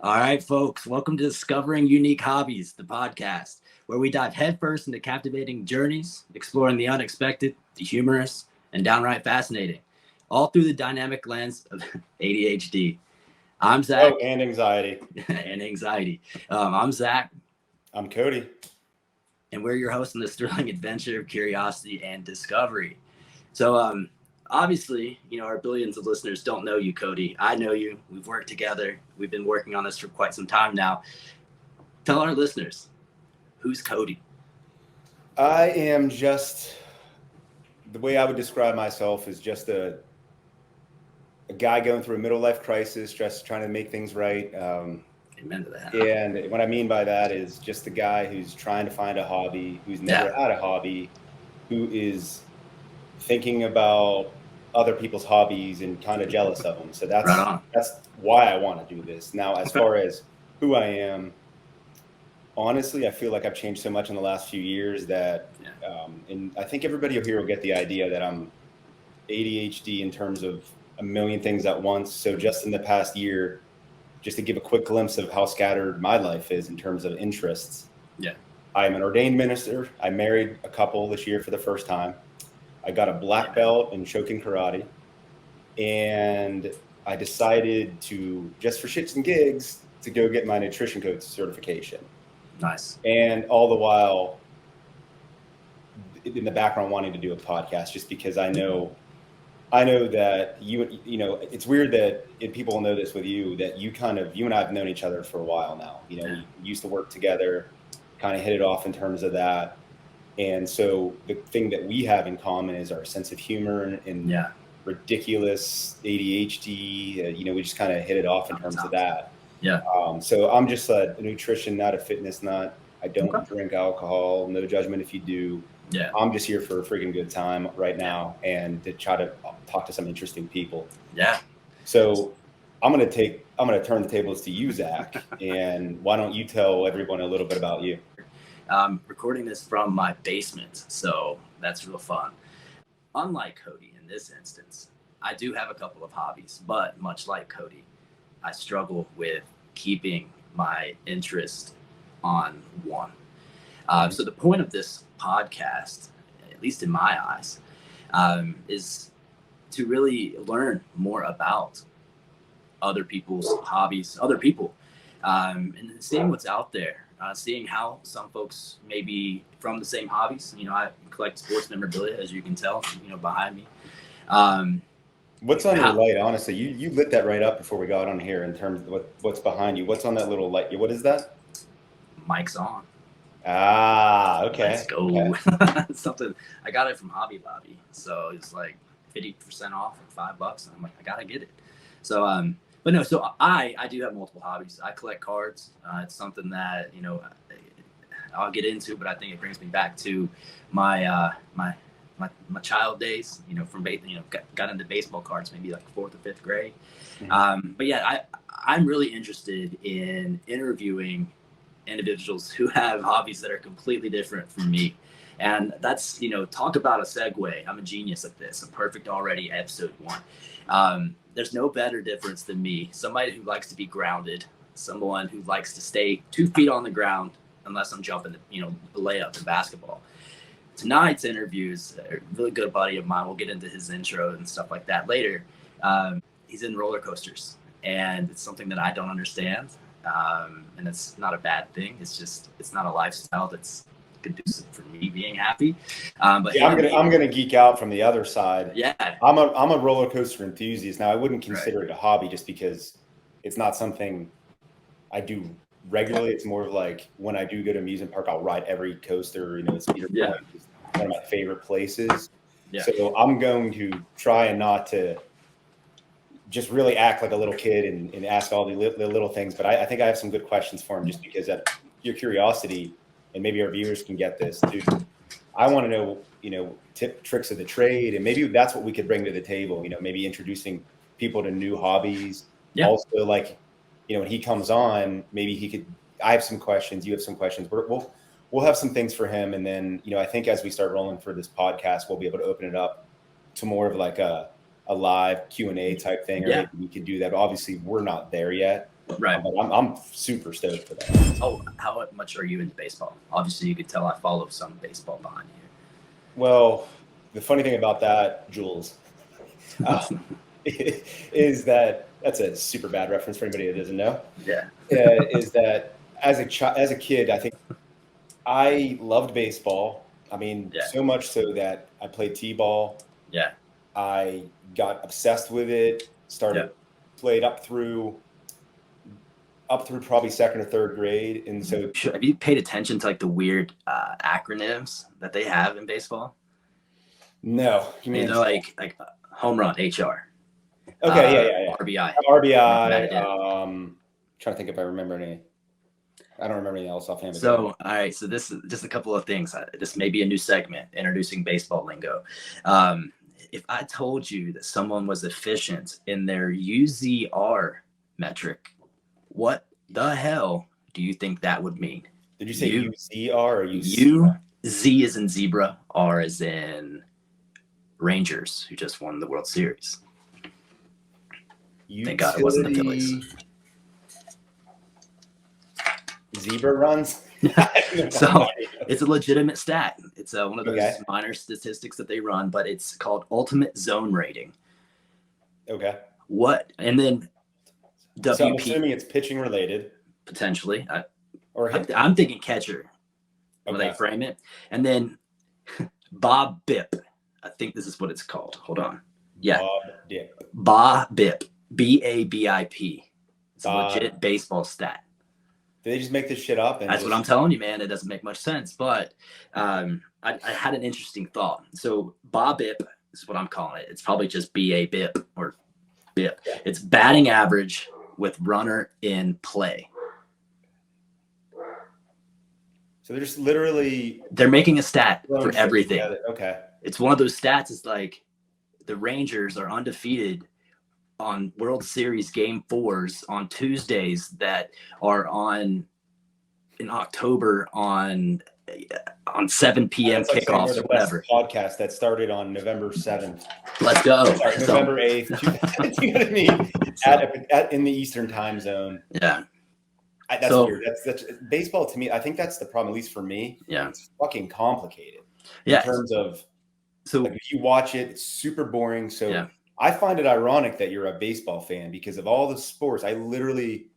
All right, folks, welcome to Discovering Unique Hobbies, the podcast, where we dive headfirst into captivating journeys, exploring the unexpected, the humorous, and downright fascinating, all through the dynamic lens of ADHD. I'm Zach. Oh, and anxiety. And anxiety. I'm Zach. I'm Cody. And we're your hosts on this thrilling adventure of curiosity and discovery. So, obviously, our billions of listeners don't know you, Cody. I know you. We've worked together. We've been working on this for quite some time now. Tell our listeners, who's Cody? I am just, the way I would describe myself is just a guy going through a middle life crisis, just trying to make things right. Amen to that. And what I mean by that is just a guy who's trying to find a hobby, who's never had a hobby, who is thinking about other people's hobbies and kind of jealous of them. So that's why I want to do this. Now, as far as who I am, honestly, I feel like I've changed so much in the last few years that, and I think everybody here will get the idea that I'm ADHD in terms of a million things at once. So just in the past year, just to give a quick glimpse of how scattered my life is in terms of interests. Yeah. I'm an ordained minister. I married a couple this year for the first time. I got a black belt in Shokin karate. And I decided to, just for shits and gigs, to go get my nutrition coach certification. Nice. And all the while, in the background, wanting to do a podcast, just because I know that you know, it's weird that people know this with you, that you and I have known each other for a while now. We used to work together, kind of hit it off in terms of that. And so the thing that we have in common is our sense of humor and ridiculous ADHD. We just kind of hit it off in terms of that. Yeah. So I'm just a nutrition, not a fitness nut. I don't drink alcohol. No judgment if you do. Yeah. I'm just here for a freaking good time right now and to try to talk to some interesting people. Yeah. So I'm going to turn the tables to you, Zach. And why don't you tell everyone a little bit about you? I'm recording this from my basement, so that's real fun. Unlike Cody in this instance, I do have a couple of hobbies, but much like Cody, I struggle with keeping my interest on one. So the point of this podcast, at least in my eyes, is to really learn more about other people's hobbies, other people, and seeing what's out there, seeing how some folks may be from the same hobbies. I collect sports memorabilia, as you can tell, behind me. What's on your light? Honestly, you lit that right up before we got on here in terms of what's behind you. What's on that little light? What is that? Mic's on. Ah, okay. Let's go. Okay. Something I got it from Hobby Lobby, so it's like 50% off, like $5, and I'm like, I gotta get it. So, but no, so I do have multiple hobbies. I collect cards. It's something that I'll get into, but I think it brings me back to my my child days. From got into baseball cards maybe like 4th or 5th grade. Mm-hmm. But yeah, I'm really interested in interviewing individuals who have hobbies that are completely different from me. And that's, talk about a segue. I'm a genius at this. I'm perfect already, episode 1. There's no better difference than me. Somebody who likes to be grounded, someone who likes to stay 2 feet on the ground unless I'm jumping, the layup in basketball. Tonight's interview is a really good buddy of mine. We'll get into his intro and stuff like that later. He's in roller coasters, and it's something that I don't understand. And it's not a bad thing. It's not a lifestyle that's conducive for me being happy. But yeah, I'm gonna geek out from the other side. Yeah, I'm a roller coaster enthusiast. Now I wouldn't consider it a hobby just because it's not something I do regularly. It's more of like when I do go to amusement park, I'll ride every coaster. It's Cedar Point, it's one of my favorite places. Yeah. So I'm going to try and not to just really act like a little kid and ask all the little things. But I think I have some good questions for him just because of your curiosity, and maybe our viewers can get this too. I want to know, tricks of the trade, and maybe that's what we could bring to the table, maybe introducing people to new hobbies. Yeah. Also, like, when he comes on, maybe I have some questions, you have some questions. We'll have some things for him. And then, I think as we start rolling for this podcast, we'll be able to open it up to more of like a live Q&A type thing, or maybe we could do that. Obviously, we're not there yet. Right. But I'm super stoked for that. Oh, how much are you into baseball? Obviously, you could tell I follow some baseball behind you. Well, the funny thing about that, Jules, is that that's a super bad reference for anybody that doesn't know. Yeah. Is that as a kid, I think I loved baseball. I mean, Yeah. so much so that I played t-ball. Yeah. I got obsessed with it. Played up through probably second or third grade, and so Have you paid attention to like the weird acronyms that they have in baseball? no, you mean like home run, HR. Okay, yeah. RBI. Trying to think if I remember any. I don't remember anything else offhand. So, all right. So this is just a couple of things. This may be a new segment, introducing baseball lingo. If I told you that someone was efficient in their UZR metric, what the hell do you think that would mean? Did you say UZR or Z as in zebra, R as in Rangers, who just won the World Series. Thank God it wasn't the Phillies. Zebra runs? So it's a legitimate stat. It's one of those minor statistics that they run, but it's called ultimate zone rating. Okay. What? And then WP. So I'm assuming it's pitching related. Potentially. I'm thinking catcher. Will they frame it? And then Bob Bip. I think this is what it's called. Hold on. Yeah. Bob Bip. BABIP. It's a legit baseball stat. Did they just make this shit up? That's what I'm telling you, man. It doesn't make much sense. But I had an interesting thought. So Bob Bip is what I'm calling it. It's probably just BA Bip or Bip. Yeah. It's batting average with runner in play. So they're just literally... They're making a stat for everything. Together. Okay. It's one of those stats. It's like the Rangers are undefeated on World Series Game 4s on Tuesdays that are in October on 7 p.m. kickoffs or whatever. Podcast that started on November 7th. Let's go. Sorry, November 8th. You know what I mean? In the Eastern time zone. Yeah. That's weird. That's baseball to me. I think that's the problem, at least for me. Yeah. It's fucking complicated. Yeah. In terms of, like, if you watch it, it's super boring. So yeah. I find it ironic that you're a baseball fan because of all the sports. I literally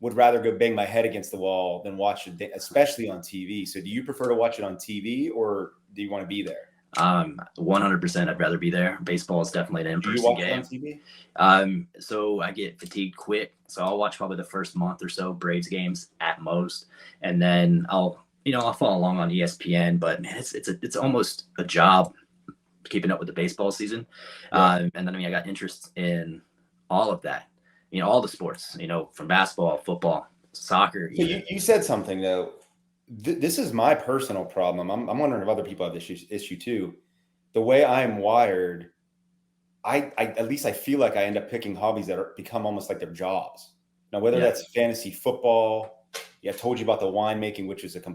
would rather go bang my head against the wall than watch it, especially on TV. So do you prefer to watch it on TV or do you want to be there? 100%. I'd rather be there. Baseball is definitely an in-person game. Do you watch it on TV? So I get fatigued quick. So I'll watch probably the first month or so, Braves games at most. And then I'll follow along on ESPN, but man, it's almost a job keeping up with the baseball season. Yeah. And then I got interest in all of that, all the sports, from basketball, football, soccer. So you said something though. This is my personal problem. I'm wondering if other people have this issue too. The way I'm wired, I at least I feel like I end up picking hobbies that become almost like their jobs. Now, whether that's fantasy football, I told you about the winemaking, which is it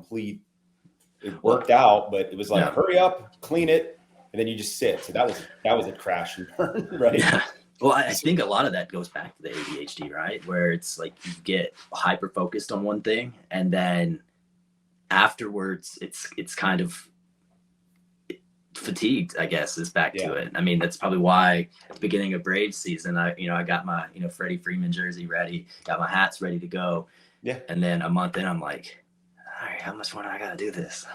worked out, but it was like, hurry up, clean it, and then you just sit. So that was a crash and burn, right? Yeah. Well, I think a lot of that goes back to the ADHD, right? Where it's like you get hyper focused on one thing, and then afterwards, it's kind of fatigued, I guess, is back to it. I mean, that's probably why at the beginning of Braves season, I got my, Freddie Freeman jersey ready, got my hats ready to go. Yeah. And then a month in, I'm like, all right, how much more do I got to do this?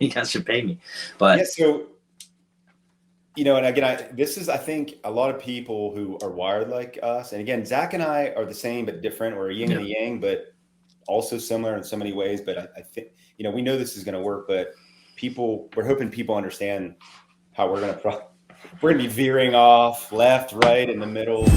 You guys should pay me. But yeah, so, and again, I think a lot of people who are wired like us, and again, Zach and I are the same, but different. We're a yin and a yang, but also similar in so many ways. But I think, we know this is going to work, but we're hoping people understand how we're going to be veering off left, right, in the middle.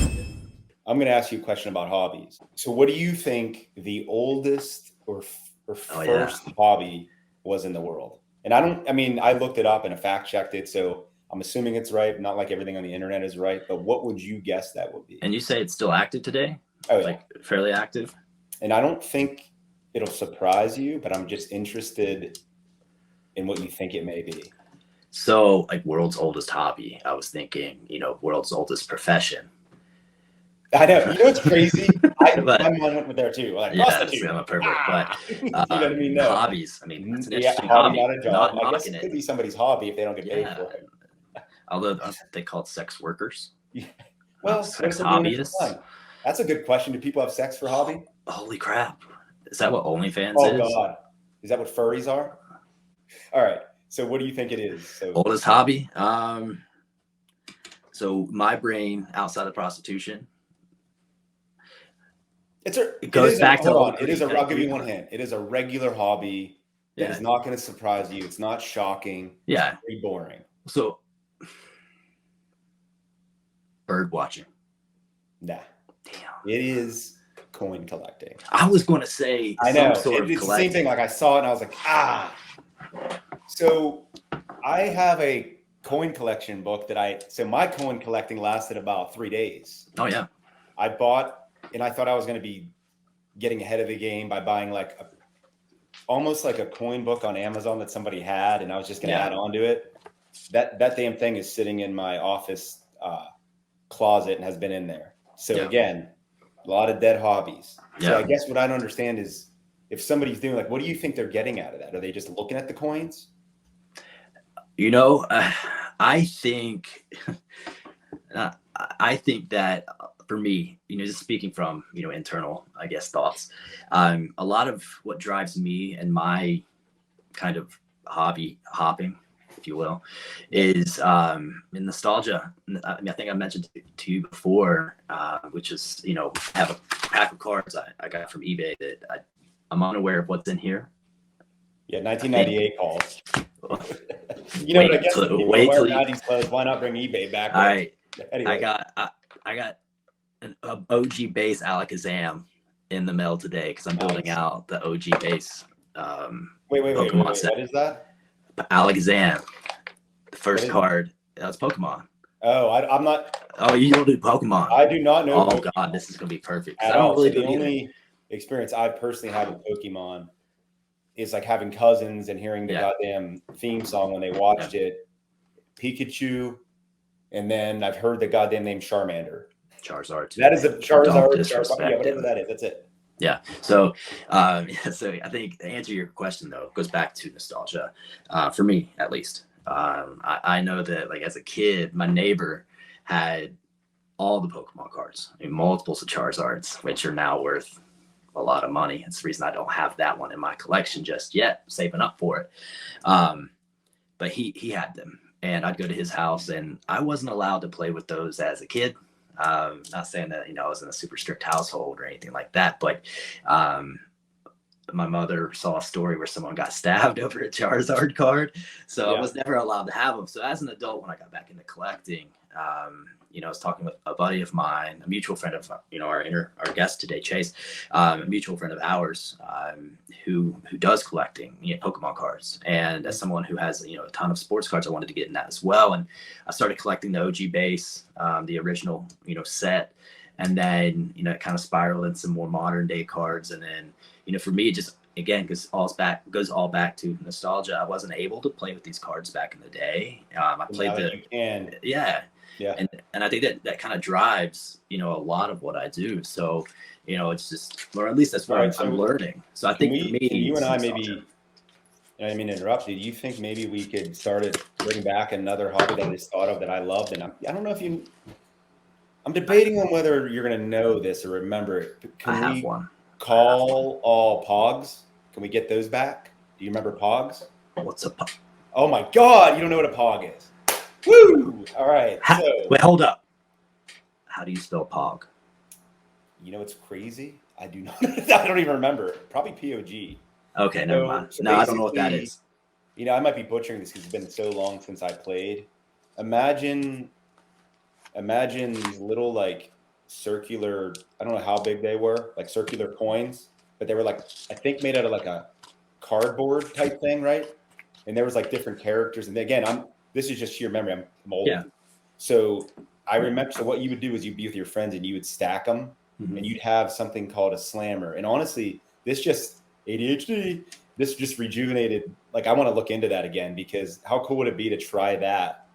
I'm going to ask you a question about hobbies. So what do you think the oldest or first hobby was in the world? And I looked it up and I fact checked it. So I'm assuming it's right. Not like everything on the internet is right, but what would you guess that would be? And you say it's still active today? Oh, yeah. Like fairly active? And I don't think it'll surprise you, but I'm just interested in what you think it may be. So like world's oldest hobby, I was thinking, world's oldest profession. I know. You know what's crazy? But My mind went with there too. Like yeah, prostitute. I'm a pervert. But You know what I mean? No. hobbies. I mean, that's an Yeah, interesting hobby, hobby. not a job. Not I guess knocking it could it. be somebody's hobby if they don't get paid Yeah. for it. Although they call it sex workers. Yeah. Well, what sex if they're doing it for hobbyists. fun? That's a good question. Do people have sex for hobby? Holy crap! Is that what OnlyFans Oh is? God, is that what furries are? All right. So what do you think it is? So Oldest hobby. So my brain outside of prostitution. It goes is back to hold on. It is a. I'll give you one hint. It is a regular hobby that Yeah. is not going to surprise you. It's not shocking. Yeah. It's pretty boring. So bird watching. Nah. Damn. It is coin collecting. I was going to say I know. some sort of It's collecting. the same thing. Like I saw it and I was like, ah. So I have a coin collection book so my coin collecting lasted about 3 days. Oh yeah. I bought, and I thought I was going to be getting ahead of the game by buying like almost like a coin book on Amazon that somebody had, and I was just going to add on to it. That damn thing is sitting in my office closet and has been in there. So again, a lot of dead hobbies. So I guess what I don't understand is if somebody's doing like, what do you think they're getting out of that? Are they just looking at the coins? You know, I think that for me, you know, just speaking from, you know, internal, I guess, thoughts, a lot of what drives me and my kind of hobby hopping, if you will, is in nostalgia. I mean, I think I mentioned to you before, which is, you know, I have a pack of cards I got from eBay that I'm unaware of what's in here. Yeah, 1998 calls. You wait know what I guess? Wait till 90s clothes. Why not bring eBay back? All right. Anyway. I got an OG base Alakazam in the mail today because I'm building out the OG base. Wait. Pokemon set. What is that? Alakazam, the first card. That's Pokemon. Oh, I'm not. Oh, you don't do Pokemon. I do not know. Oh Pokemon God, this is gonna be perfect. at I don't all. really So do the either. only experience I've personally had with Pokemon is like having cousins and hearing the goddamn theme song when they watched it, Pikachu, and then I've heard the goddamn name Charmander. Charizard. That is a Charizard. Yeah, whatever that is. That's it. Yeah. So, so I think to answer your question though, it goes back to nostalgia, for me at least. I know that like as a kid, my neighbor had all the Pokemon cards, I mean, multiples of Charizards, which are now worth a lot of money. It's the reason I don't have that one in my collection just yet, saving up for it. But he had them, and I'd go to his house, and I wasn't allowed to play with those as a kid. Not saying that, you know, I was in a super strict household or anything like that, but my mother saw a story where someone got stabbed over a Charizard card. So I was never allowed to have them. So as an adult, when I got back into collecting, you know, I was talking with a buddy of mine, a mutual friend of, you know, our guest today, Chase, a mutual friend of ours, who does collecting, you know, Pokemon cards. And as someone who has, you know, a ton of sports cards, I wanted to get in that as well. And I started collecting the OG base, the original, you know, set. And then, you know, it kind of spiraled in some more modern day cards. And then, you know, for me, it just, again, goes all back to nostalgia. I wasn't able to play with these cards back in the day. I played and I think that kind of drives, you know, a lot of what I do. So, you know, it's just, or at least that's what I'm learning. So I think for me, you and I maybe, I didn't mean to interrupt you. Do you think maybe we could start to bring back another hobby that I just thought of that I loved? And I don't know if I'm debating on whether you're going to know this or remember it. I have one. Call all Pogs. Can we get those back? Do you remember Pogs? What's a Pog? Oh my God, you don't know what a Pog is. Woo! All right. Wait, hold up. How do you spell Pog? You know what's crazy? I do not. I don't even remember. Probably POG. Okay, never mind. No, I don't know what that is. You know, I might be butchering this because it's been so long since I played. Imagine these little like circular, I don't know how big they were, like circular coins, but they were like, I think made out of like a cardboard type thing, right? And there was like different characters. And again, this is just sheer memory. I'm old. Yeah. So I remember, so what you would do is you'd be with your friends and you would stack them and you'd have something called a slammer. And honestly, this just ADHD, this just rejuvenated. Like, I want to look into that again, because how cool would it be to try that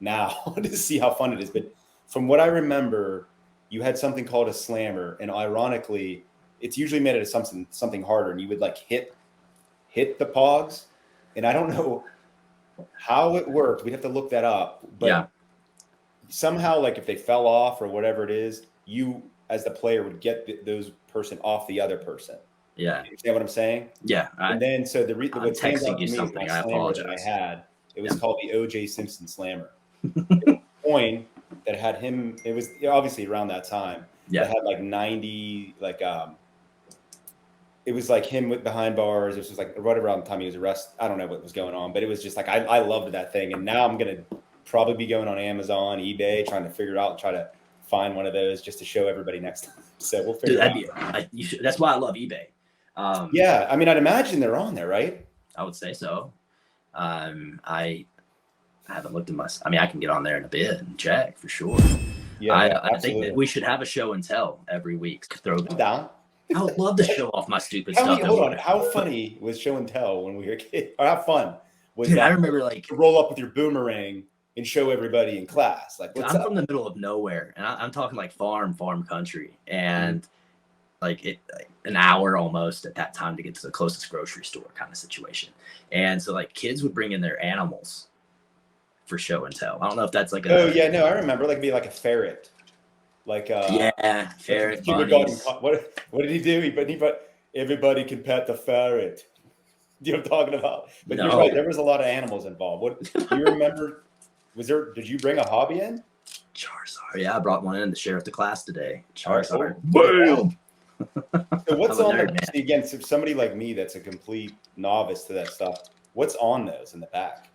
now to see how fun it is? But from what I remember, you had something called a slammer, and ironically, it's usually made out of something harder, and you would like hit the pogs, and I don't know how it worked. We'd have to look that up, but somehow, like if they fell off or whatever it is, you as the player would get those person off the other person. Yeah. You understand what I'm saying? Yeah. And then so what stands out to me is something. my I slammer apologize. that I had. It was called the O.J. Simpson Slammer. It was a coin that had him. It was obviously around that time. Yeah. That had like 90 it was like him with behind bars. This was like right around the time he was arrested. I don't know what was going on, but it was just like I loved that thing. And now I'm gonna probably be going on Amazon, eBay, trying to figure out, try to find one of those just to show everybody next time. So we'll figure it out. That's why I love eBay. Yeah, I mean, I'd imagine they're on there, right? I would say so. I haven't looked at my. I mean, I can get on there in a bit and check for sure. Yeah, I think that we should have a show and tell every week. Throw down. I would love to show off my stupid stuff. Hold on. How funny was show and tell when we were kids? Or how fun was Dude, that? I remember like to roll up with your boomerang and show everybody in class. Like, what's I'm up? from the middle of nowhere, and I'm talking like farm country, and like an hour almost at that time to get to the closest grocery store kind of situation. And so like kids would bring in their animals for show and tell. I don't know if that's like Oh yeah, no, I remember like be like a ferret. Like ferret. What did he do? But everybody can pet the ferret. Do you know what I'm talking about? But No. You're right, there was a lot of animals involved. What do you remember? Did you bring a hobby in? Charizard. Yeah, I brought one in to share with the class today. Charizard. Bam! So what's I'm a on nerd, the again? So somebody like me that's a complete novice to that stuff. What's on those in the back?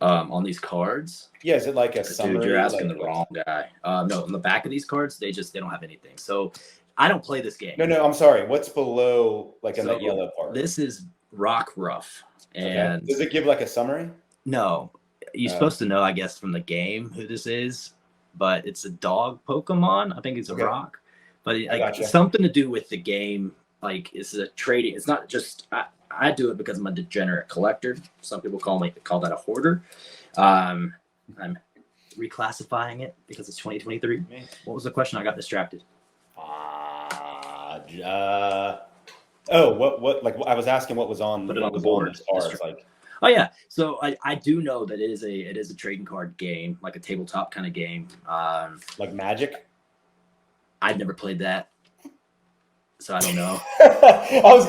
On these cards. Yeah, is it like a summary? Dude, you're asking like, the wrong guy. No, on the back of these cards, they don't have anything. So I don't play this game. No, I'm sorry. What's below, like in that yellow part? This is Rock Rough. And okay. Does it give like a summary? No. You're supposed to know, I guess, from the game who this is, but it's a dog Pokemon. I think it's a rock, but it's something to do with the game. Like it's a trading. It's not just I do it because I'm a degenerate collector. Some people call that a hoarder. I'm reclassifying it because it's 2023. What was the question? I got distracted. What like I was asking what was on the board. Cards, like. Oh yeah, so I do know that it is a trading card game, like a tabletop kind of game. Like Magic. I'd never played that, so I don't know. I was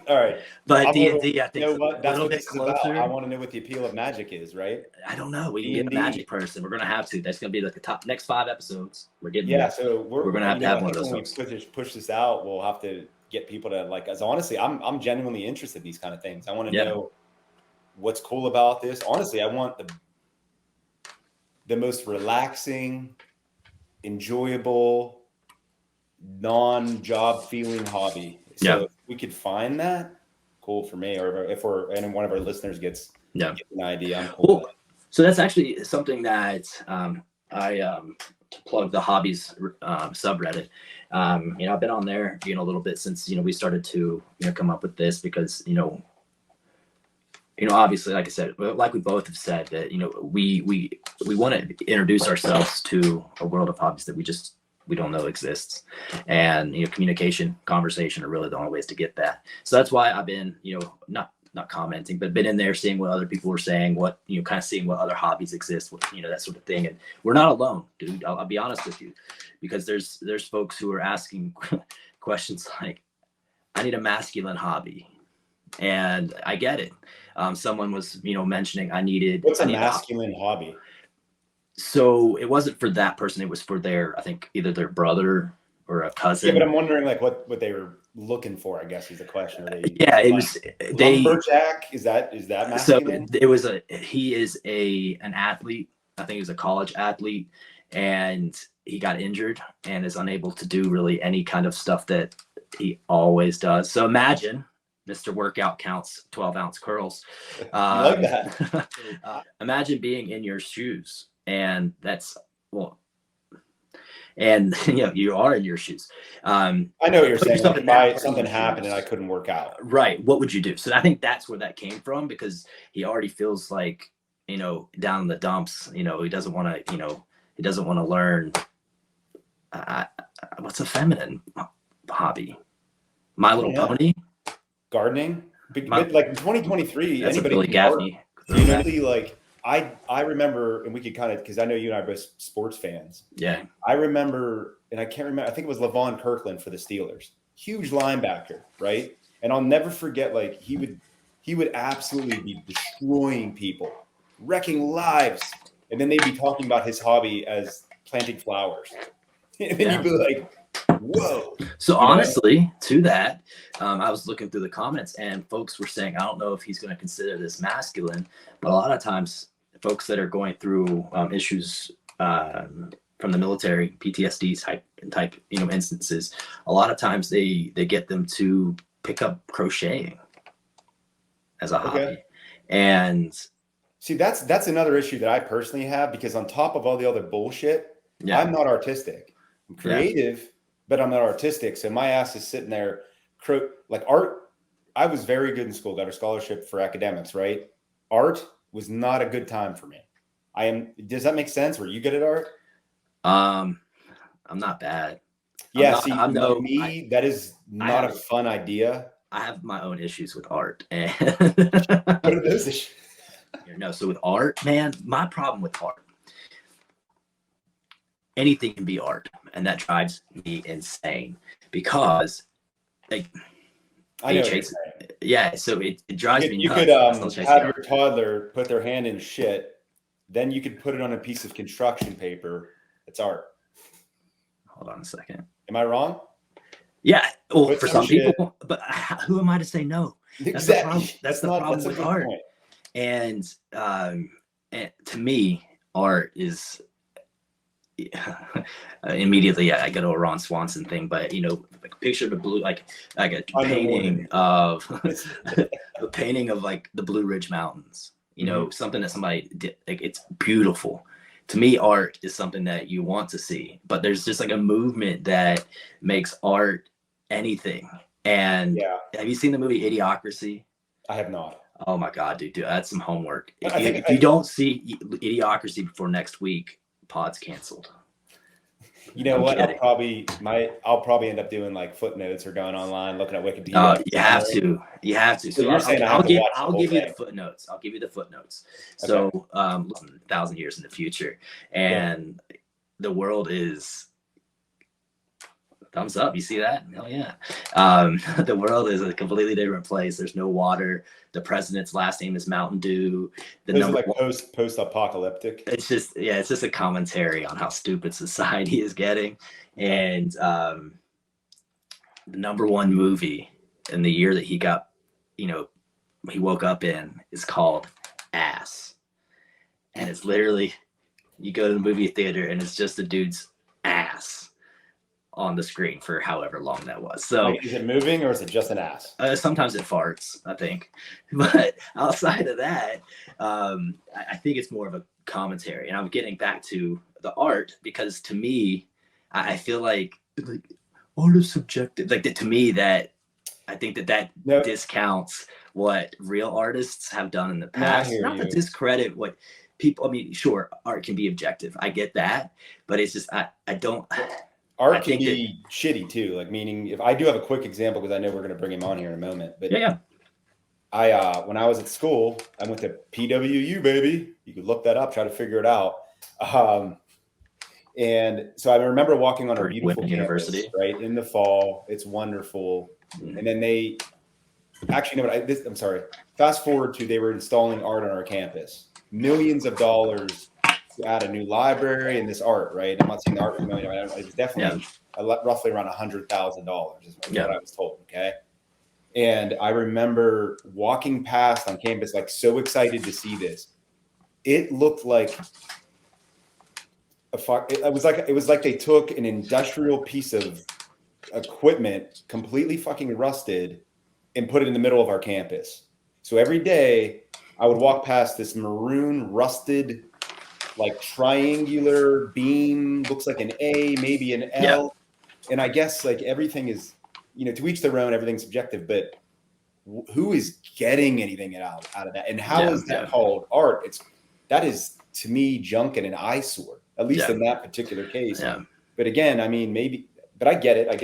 all right. But you know what? That's what it's about. I want to know what the appeal of Magic is, right? I don't know. We can get a Magic person. We're gonna have to. That's gonna be like the top next 5 episodes. We're getting so we're gonna have one of those. When we push this out, we'll have to get people to like. As honestly, I'm genuinely interested in these kind of things. I want to know what's cool about this. Honestly, I want the most relaxing, enjoyable, non-job feeling hobby. So if we could find that, cool for me. Or if one of our listeners gets an idea, I'm cool. Well, so that's actually something that I to plug the hobbies subreddit. I've been on there a little bit since we started to come up with this because obviously, like I said, like we both have said that we want to introduce ourselves to a world of hobbies that we don't know exists, and communication, conversation are really the only ways to get that. So that's why I've been not commenting, but been in there seeing what other people were saying, what kind of seeing what other hobbies exist, that sort of thing. And we're not alone, dude. I'll be honest with you, because there's folks who are asking questions like, I need a masculine hobby, and I get it. Someone was mentioning I needed. What's a masculine hobby? So it wasn't for that person. It was for I think either their brother or a cousin. Yeah, but I'm wondering like what they were looking for, I guess is the question. It was lumberjack. Is that masculine? So he is an athlete. I think he was a college athlete, and he got injured and is unable to do really any kind of stuff that he always does. So imagine Mr. Workout Counts 12-ounce curls. I like that. Imagine being in your shoes, and that's and you are in your shoes. I know what you're saying. Like if something happened and I couldn't work out, right? What would you do? So I think that's where that came from, because he already feels like down in the dumps. He doesn't want to. He doesn't want to learn what's a feminine hobby? My Little Pony. Gardening, but like in 2023, That's anybody a Billy can art. Gaffney. You know, like I remember, and we could kind of, because I know you and I are both sports fans. Yeah. I remember, and I can't remember, I think it was LaVon Kirkland for the Steelers. Huge linebacker, right? And I'll never forget, like, he would absolutely be destroying people, wrecking lives. And then they'd be talking about his hobby as planting flowers. And then you'd be like, whoa. So honestly, to that, I was looking through the comments and folks were saying, I don't know if he's going to consider this masculine, but a lot of times folks that are going through issues from the military, PTSD type instances, a lot of times they get them to pick up crocheting as a hobby. And see, that's another issue that I personally have, because on top of all the other bullshit, I'm not artistic. I'm creative, but I'm not artistic. So my ass is sitting there, like art. I was very good in school, got a scholarship for academics, right? Art was not a good time for me. Does that make sense? Were you good at art? I'm not bad. Yeah, that is not a fun idea. I have my own issues with art. And what are those issues? So with art, man, my problem with art, anything can be art, and that drives me insane because like I know. So it drives me nuts. You could have your toddler put their hand in shit, then you could put it on a piece of construction paper. It's art. Hold on a second. Am I wrong? Yeah. Well, for some people, but who am I to say no? Exactly. That's the problem with art. Point. And to me, art is immediately I go to a Ron Swanson thing, but like picture the blue, like a painting of a painting of like the Blue Ridge Mountains. Something that somebody did. Like, it's beautiful. To me, art is something that you want to see, but there's just like a movement that makes art anything. And have you seen the movie Idiocracy? I have not. Oh my God, dude, that's some homework. If you don't see Idiocracy before next week, pod's canceled. You know what? I'll probably end up doing like footnotes or going online looking at Wikipedia. You have to. So you're saying I'll give you the footnotes. I'll give you the footnotes. So, 1,000 years in the future, and the world is thumbs up. You see that? Hell yeah. The world is a completely different place. There's no water. The president's last name is Mountain Dew. Those are like post-apocalyptic. It's just a commentary on how stupid society is getting. And the number one movie in the year that he got, he woke up in is called Ass. And it's literally, you go to the movie theater and it's just a dude's ass on the screen for however long that was. So is it moving or is it just an ass? Sometimes it farts, I think. But outside of that, I think it's more of a commentary. And I'm getting back to the art because to me, I feel like art is subjective. Like to me, that I think that discounts what real artists have done in the past. Not to discredit what people. I mean, sure, art can be objective. I get that, but it's just I don't. Art can be shitty too. Like, meaning, if I do have a quick example, because I know we're going to bring him on here in a moment. But I when I was at school, I went to PWU, baby. You could look that up, try to figure it out. And so I remember walking on a beautiful university, right, in the fall. It's wonderful. And then they actually, I'm sorry. Fast forward to, they were installing art on our campus. Millions of dollars to add a new library and this art, right? I'm not saying the art was million. It was definitely roughly around $100,000 is what I was told. Okay. And I remember walking past on campus, like so excited to see this. It looked like it was like they took an industrial piece of equipment, completely fucking rusted, and put it in the middle of our campus. So every day I would walk past this maroon rusted, like triangular beam, looks like an A, maybe an L. And I guess like everything is, to each their own, everything's subjective, but who is getting anything out of that? And how is that called art? That is to me junk and an eyesore, at least in that particular case. Yeah. But again, I mean, maybe, but I get it. I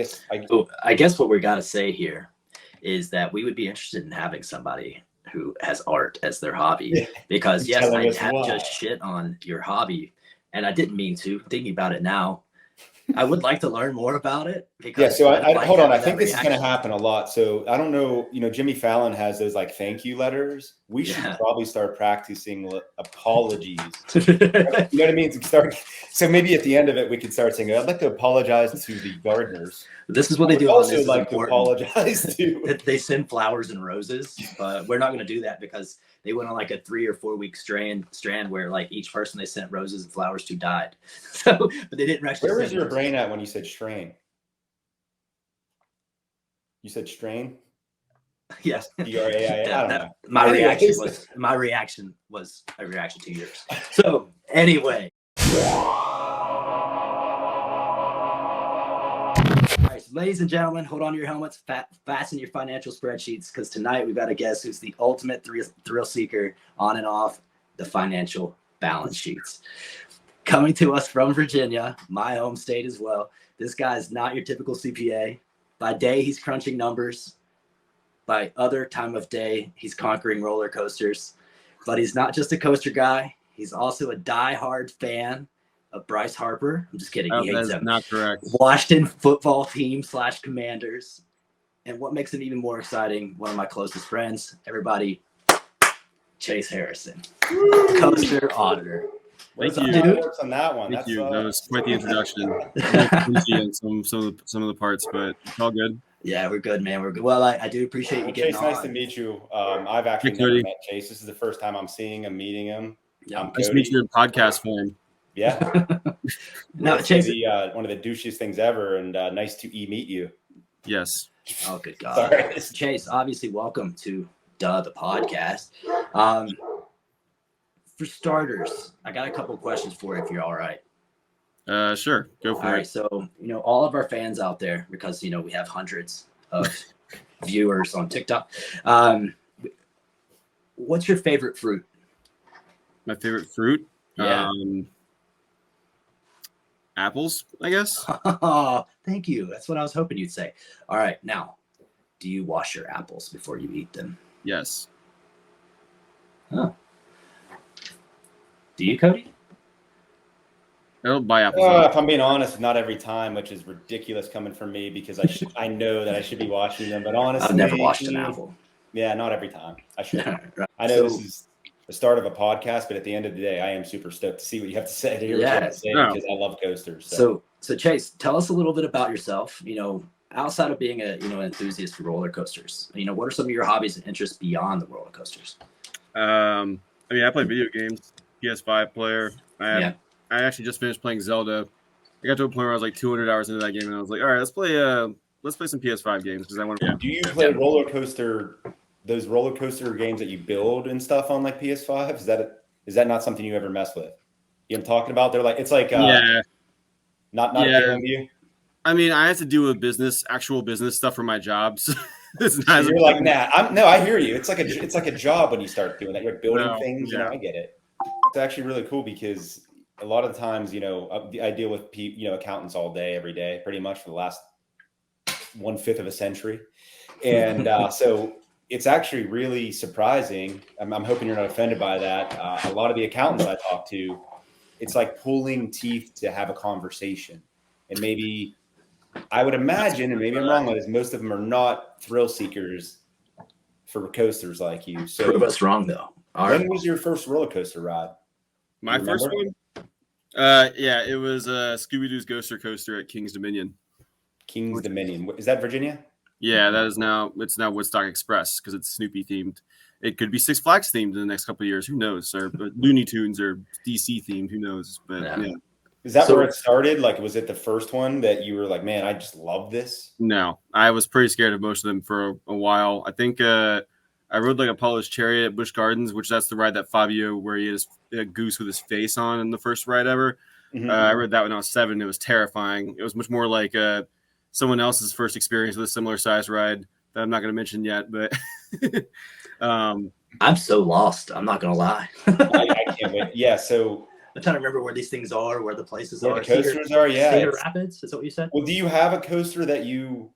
guess what we got to say here is that we would be interested in having somebody who has art as their hobby, because yes, I have just shit on your hobby, and I didn't mean to. Thinking about it now, I would like to learn more about it. Because so hold on. I think this is going to happen a lot. So I don't know, Jimmy Fallon has those like thank you letters. We should probably start practicing apologies. You know what I mean? So maybe at the end of it, we could start saying, I'd like to apologize to the gardeners. This is what they do. Also like to apologize to. They send flowers and roses, but we're not going to do that because they went on like a 3 or 4 week strand where like each person they sent roses and flowers to died. So, but they didn't actually. Where was your brain at when you said strain? You said strain? Yes. D-R-A-I-N. I don't know. My reaction was a reaction to yours. So anyway. All right, so ladies and gentlemen, hold on to your helmets, fasten your financial spreadsheets, because tonight we've got a guest who's the ultimate thrill seeker on and off the financial balance sheets. Coming to us from Virginia, my home state as well. This guy's not your typical CPA. By day, he's crunching numbers. By other time of day, he's conquering roller coasters. But he's not just a coaster guy. He's also a diehard fan of Bryce Harper. I'm just kidding. He hates him. Not correct. Washington football team / Commanders. And what makes it even more exciting, one of my closest friends, everybody, Chase Harrison, coaster auditor. Thank you. On that one. Thank you. That was quite the introduction. And some of the parts, but it's all good. Yeah, we're good, man. We're good. Well, I do appreciate you getting Chase, on. nice to meet you. I've actually never met Chase. This is the first time I'm seeing him, meeting him. Yeah, nice to meet you in podcast form. Yeah. No, Chase, one of the douchiest things ever, and nice to meet you. Yes. Oh, good God. Sorry. Chase, obviously, welcome to the podcast. For starters, I got a couple of questions for you if you're all right. Sure. Go for it. All right. So, all of our fans out there, because, we have hundreds of viewers on TikTok. What's your favorite fruit? My favorite fruit? Yeah. Apples, I guess. Oh, thank you. That's what I was hoping you'd say. All right. Now, do you wash your apples before you eat them? Yes. Huh. Do you, Cody? I don't buy apples. If I'm being honest, not every time, which is ridiculous coming from me because I know that I should be washing them. But honestly, I've never washed an apple. Yeah, not every time. I should. Right. I know this is the start of a podcast, but at the end of the day, I am super stoked to see what you have to say. Because I love coasters. So Chase, tell us a little bit about yourself. Outside of being an enthusiast for roller coasters, what are some of your hobbies and interests beyond the roller coasters? I play video games. PS5 player. I actually just finished playing Zelda. I got to a point where I was like 200 hours into that game, and I was like, all right, let's play some PS5 games because I want to. Yeah. Do you play those roller coaster games that you build and stuff on like PS5? Is that not something you ever mess with? You know what I'm talking about? They're like, it's like not appealing to you. I mean, I have to do actual business stuff for my job. So you're like, nah. I hear you. It's like a job when you start doing that. You're building things. I get it. It's actually really cool because a lot of the times, I deal with accountants all day, every day, pretty much for the last 1/5 of a century. And so it's actually really surprising. I'm hoping you're not offended by that. A lot of the accountants I talk to, it's like pulling teeth to have a conversation. And maybe I would imagine, and maybe I'm wrong on this, most of them are not thrill seekers for coasters like you. So prove us wrong, though. When was your first roller coaster ride? My first one? It was Scooby-Doo's Ghoster Coaster at King's Dominion. King's Dominion. Is that Virginia? Yeah, it's now Woodstock Express because it's Snoopy themed. It could be Six Flags themed in the next couple of years. Who knows? Or Looney Tunes or DC themed. Who knows? But yeah. Is that where it started? Like, was it the first one that you were like, man, I just love this? No, I was pretty scared of most of them for a while. I think I rode like Apollo's Chariot at Busch Gardens, which that's the ride that Fabio, where he has a goose with his face on in the first ride ever. Mm-hmm. I rode that when I was 7. It was terrifying. It was much more like someone else's first experience with a similar size ride that I'm not going to mention yet. But I'm so lost. I'm not going to lie. I can't wait. Yeah. So I'm trying to remember where these things are, where the places Where are. the coasters are, yeah. Cedar Rapids, is that what you said? Well, do you have a coaster that you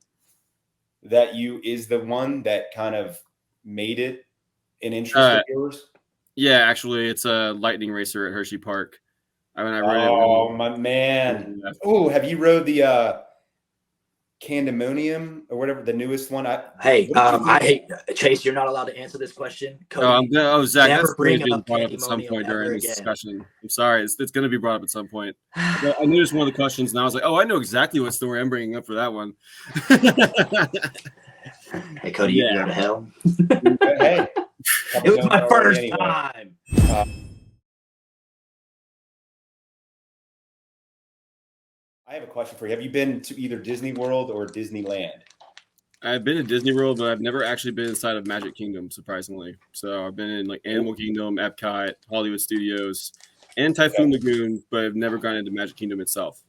is the one that kind of made it an interest of yours? Yeah, actually, it's a lightning racer at Hershey Park. I rode it. Oh, my man. Oh, have you rode the Candemonium or whatever, the newest one? I hate Chase. You're not allowed to answer this question. Cody, Zach, never that's bring being up brought up at some point during this again. discussion. I'm sorry, it's going to be brought up at some point. I noticed one of the questions, and I was like, "Oh, I know exactly what story I'm bringing up for that one." Hey, Cody, you can go to hell. Hey, it was my first time. I have a question for you. Have you been to either Disney World or Disneyland? I've been to Disney World, but I've never actually been inside of Magic Kingdom, surprisingly. So I've been in like Animal Kingdom, Epcot, Hollywood Studios, and Typhoon Lagoon, but I've never gone into Magic Kingdom itself.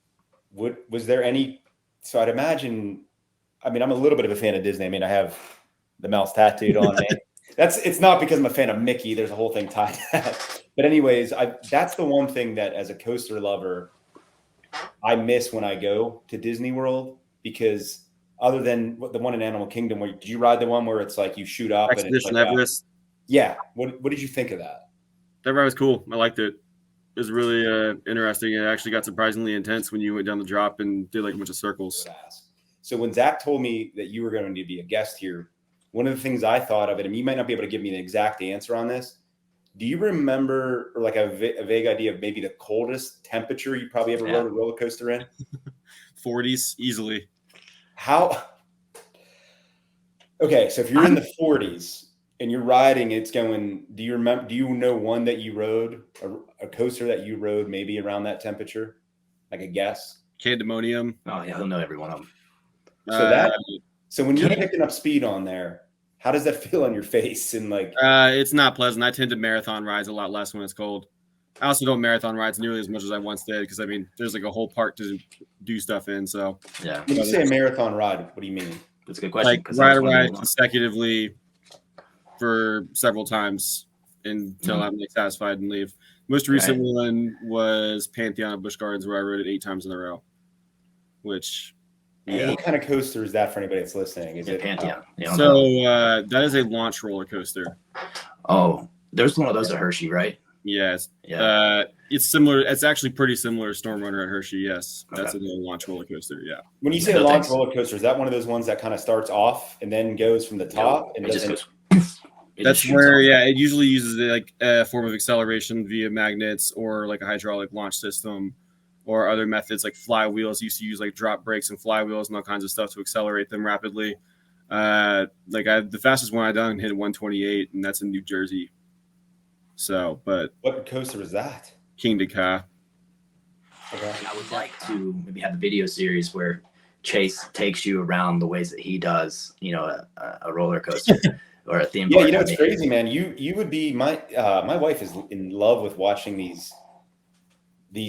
Was there any? So I'd imagine. I mean, I'm a little bit of a fan of Disney. I mean, I have the mouse tattooed on me. It's not because I'm a fan of Mickey. There's a whole thing tied to that. But anyways, that's the one thing that as a coaster lover, I miss when I go to Disney World, because other than the one in Animal Kingdom, where did you ride the one where it's like you shoot up Expedition and Everest? Yeah. What did you think of that? That ride was cool. I liked it. It was really interesting. It actually got surprisingly intense when you went down the drop and did like a bunch of circles. So when Zach told me that you were going to be a guest here, one of the things I thought of it, and you might not be able to give me an exact answer on this, do you remember, or like a vague idea of maybe the coldest temperature you probably ever rode a roller coaster in? 40s, easily. How? Okay, so if you're in the 40s and you're riding, it's going. Do you remember? Do you know one that you rode, a coaster that you rode maybe around that temperature? Like a guess? Candemonium. Oh yeah, he'll know every one of them. So when you're picking up speed on there, how does that feel on your face? And like, it's not pleasant. I tend to marathon rides a lot less when it's cold. I also don't marathon rides nearly as much as I once did, because I mean, there's like a whole park to do stuff in. So yeah. When you say a marathon ride, what do you mean? That's a good question. Like ride a ride consecutively for several times until I'm like satisfied and leave. Most recent one was Pantheon at Busch Gardens, where I rode it 8 times in a row. Which, yeah. What kind of coaster is that for anybody that's listening? Is it Pantheon? So that is a launch roller coaster. Oh, there's one of those at Hershey, right? Yes. Yeah. It's similar. It's actually pretty similar to Storm Runner at Hershey. Yes. That's a launch roller coaster. Yeah. When you say a launch roller coaster, is that one of those ones that kind of starts off and then goes from the top and just goes? That's where, it usually uses like a form of acceleration via magnets or like a hydraulic launch system, or other methods like flywheels. Used to use like drop brakes and flywheels and all kinds of stuff to accelerate them rapidly. The fastest one I done hit 128, and that's in New Jersey. So, but what coaster was that? King de Ka. Okay. I would like to maybe have a video series where Chase takes you around the ways that he does, a roller coaster or a theme park. Yeah, it's crazy, man. You would be my wife is in love with watching these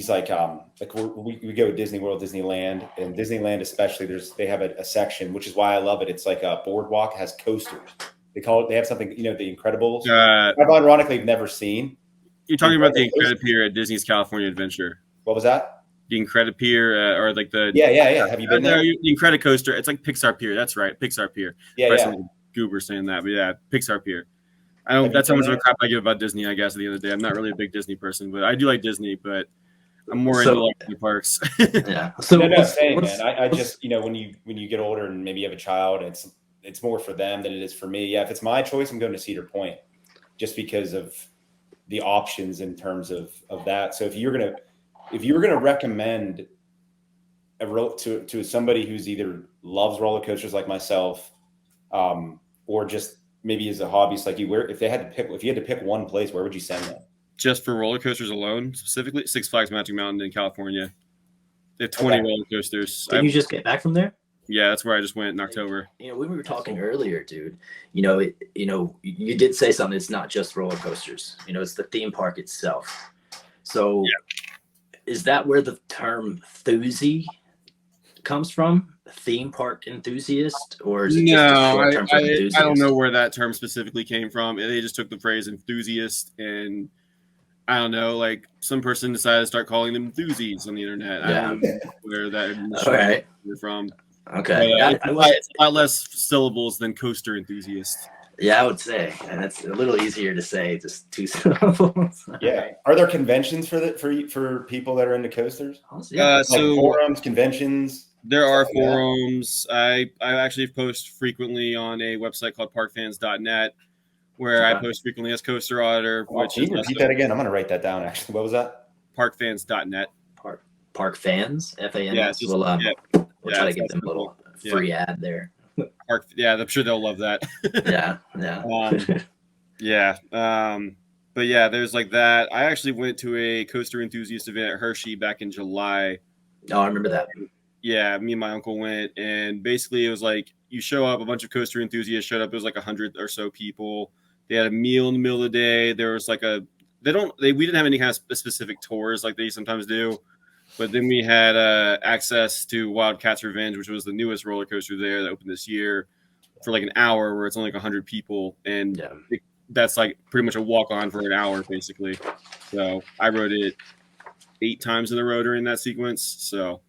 like we go to Disney World, Disneyland, and Disneyland especially. They have a section, which is why I love it. It's like a boardwalk, has coasters. They have something, the Incredibles. I've ironically never seen. You're talking about the Incredipier at Disney's California Adventure. What was that? The Incredipier, or like the yeah. Have you been there? The Incredicoaster. It's like Pixar Pier. That's right, Pixar Pier. Yeah. Goober saying that, but yeah, Pixar Pier. I don't. That's how much of a crap I give about Disney. I guess at the end of the day, I'm not really a big Disney person, but I do like Disney. But I'm more into like the parks. Yeah. So man. I just when you get older and maybe you have a child, it's more for them than it is for me. Yeah, if it's my choice, I'm going to Cedar Point, just because of the options in terms of that. So if you were gonna recommend to somebody who's either loves roller coasters like myself, or just maybe as a hobbyist like you, if you had to pick one place, where would you send them? Just for roller coasters alone, specifically Six Flags Magic Mountain in California. They have 20 roller coasters. Did you just get back from there? Yeah, that's where I just went in October. When we were talking earlier, dude, you did say something. It's not just roller coasters. It's the theme park itself. So, is that where the term Thusie comes from? Theme park enthusiast, or is it just a short term for enthusiast? I don't know where that term specifically came from. They just took the phrase enthusiast and I don't know, like some person decided to start calling them Thusies on the internet. I don't know where that initially right. came from. Okay. But, it's a lot less syllables than coaster enthusiast. Yeah, I would say, and that's a little easier to say, just 2 syllables. Yeah. Right. Are there conventions for people that are into coasters? Yeah. Like forums, conventions. There are forums. I actually post frequently on a website called parkfans.net where I post frequently as coaster auditor. Can you repeat that again? I'm going to write that down, actually. What was that? Parkfans.net. Park fans, FANS. Yeah, We'll try to give them a little free ad there. I'm sure they'll love that. But yeah, there's like that. I actually went to a coaster enthusiast event at Hershey back in July. Oh, I remember that. Yeah, me and my uncle went, and basically it was like you show up, a bunch of coaster enthusiasts showed up. It was like 100 or so people. They had a meal in the middle of the day. There was like we didn't have any kind of specific tours like they sometimes do. But then we had access to Wildcats Revenge, which was the newest roller coaster there that opened this year, for like an hour, where it's only like 100 people, and that's like pretty much a walk on for an hour basically. So I rode it 8 times in a row during that sequence. So,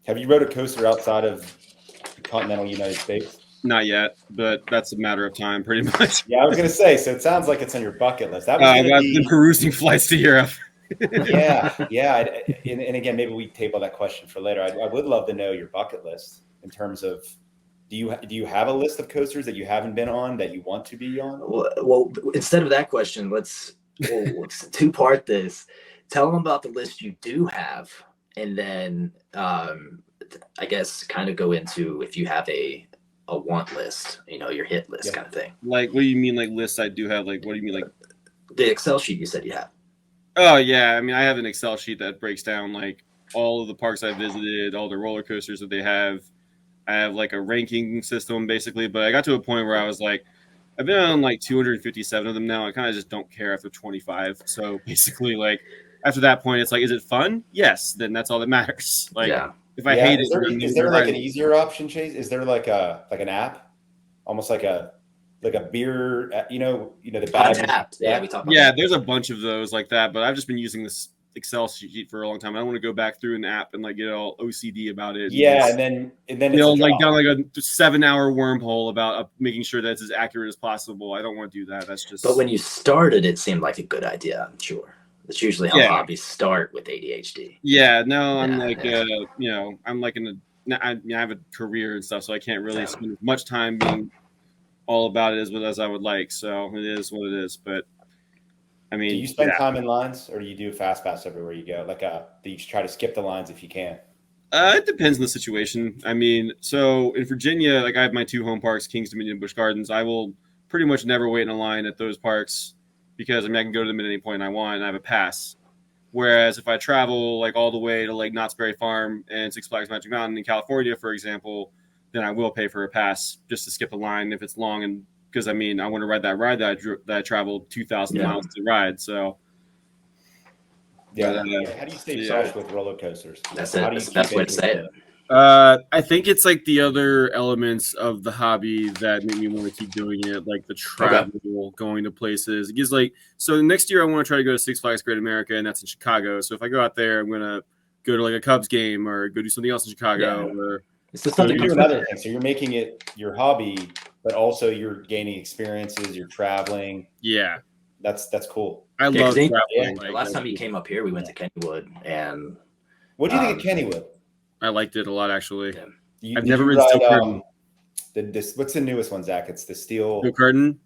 have you rode a coaster outside of the continental United States? Not yet, but that's a matter of time, pretty much. Yeah, I was going to say. So it sounds like it's on your bucket list. I've been perusing flights to Europe. yeah. And again, maybe we table that question for later. I would love to know your bucket list in terms of do you have a list of coasters that you haven't been on that you want to be on? Well, instead of that question, let's 2-part this. Tell them about the list you do have, and then I guess kind of go into if you have a want list, your hit list kind of thing. Like, what do you mean, like lists I do have? Like, what do you mean, like the Excel sheet you said you have? Oh yeah, I mean, I have an Excel sheet that breaks down like all of the parks I visited, all the roller coasters that they have. I have like a ranking system basically, but I got to a point where I was like, I've been on like 257 of them now. I kind of just don't care after 25. So basically, like after that point, it's like, is it fun? Yes, then that's all that matters. Like if I hate it, is there like an easier option, Chase? Is there like an app, almost like a beer, the bag. We talked about there's a bunch of those like that, but I've just been using this Excel sheet for a long time. I don't want to go back through an app and like get all OCD about it. And then like down like a 7-hour wormhole about making sure that's as accurate as possible. I don't want to do that. That's just. But when you started, it seemed like a good idea. I'm sure that's usually how hobbies start with ADHD. Yeah, no, I'm I'm like I have a career and stuff, so I can't really spend as much time being all about it as I would like. So it is what it is. But I mean, do you spend time in lines, or do you do fast pass everywhere you go? Like, do you try to skip the lines if you can? It depends on the situation. I mean, so in Virginia, like I have my 2 home parks, Kings Dominion and Busch Gardens. I will pretty much never wait in a line at those parks because I can go to them at any point I want and I have a pass. Whereas if I travel like all the way to like Knott's Berry Farm and Six Flags Magic Mountain in California, for example, then I will pay for a pass just to skip a line if it's long, and because I want to ride that ride that I traveled 2,000 miles to ride. So how do you stay fresh with roller coasters? That's it. That's the best way to say it. I think it's like the other elements of the hobby that make me want to keep doing it, like the travel, going to places. It gives so next year I want to try to go to Six Flags Great America, and that's in Chicago. So if I go out there, I'm gonna go to like a Cubs game or go do something else in Chicago. Or it's just something. You're doing other things. So you're making it your hobby, but also you're gaining experiences. You're traveling. Yeah, that's cool. I love traveling. The last time you came up here, we went to Kennywood, and what do you think of Kennywood? I liked it a lot, actually. I've never ridden Steel Curtain. What's the newest one, Zach? It's the Steel Curtain.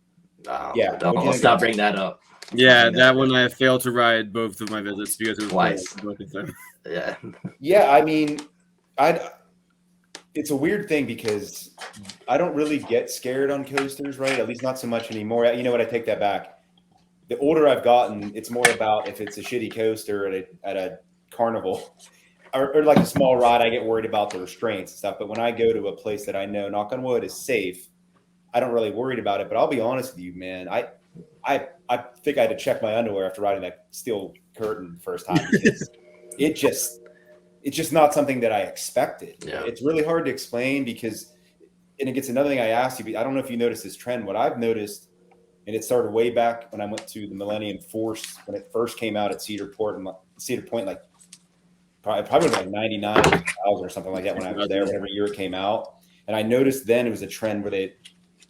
Let's not bring that up. Yeah, that one I failed to ride both of my visits because it was twice. Both of them. Yeah. I mean, it's a weird thing because I don't really get scared on coasters, right? At least not so much anymore. You know what? I take that back. The older I've gotten, it's more about if it's a shitty coaster at a carnival or like a small ride, I get worried about the restraints and stuff. But when I go to a place that I know, knock on wood, is safe, I don't really worry about it. But I'll be honest with you, man. I think I had to check my underwear after riding that Steel Curtain the first time because it's just not something that I expected. Yeah. It's really hard to explain because, and it gets another thing I asked you, but I don't know if you noticed this trend. What I've noticed And it started way back when I went to the Millennium Force when it first came out at Cedar Point, like probably like 99 or something like that when I was there, whatever year it came out. And I noticed then it was a trend where